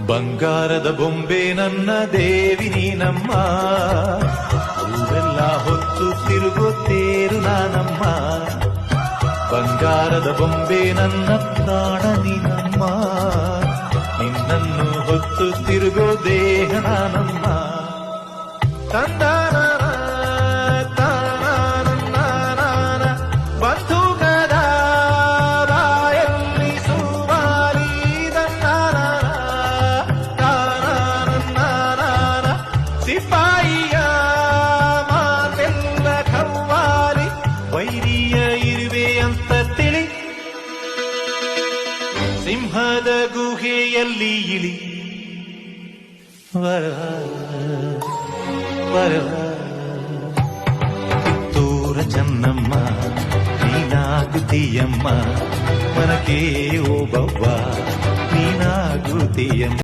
ಬಂಗಾರದ ಬೊಂಬೆ ನನ್ನ ದೇವಿ ನೀನಮ್ಮ, ಊರೆಲ್ಲ ಹೊತ್ತು ತಿರುಗೋ ತೇರು ನಾನಮ್ಮ. ಬಂಗಾರದ ಬೊಂಬೆ ನನ್ನ ಪ್ರಾಣ ನೀನಮ್ಮ, ನಿನ್ನನ್ನು ಹೊತ್ತು ತಿರುಗೋ ದೇಹ ನಾನಮ್ಮ. ತಂದಾನ ಬಂಧುಕದ ಬಾಯಲ್ಲಿ ಸುವಾಲಿ ಸಿಪಾಯಿಯ ಮಾತೆಲ್ಲ ಕವ್ವಾಲಿ, ವೈರಿಯ ಇರುವೆ ಅಂತ ತಿಳಿ, ಸಿಂಹದ ಗುಹೆಯಲ್ಲಿ ಇಳಿ. ಕಿತ್ತೂರ ಚೆನ್ನಮ್ಮ ನೀನಾಗುತ್ತೀಯಮ್ಮ, ಮನಕೆ ಓಬವ್ವ ನೀನಾಗುತ್ತೀಯಮ್ಮ.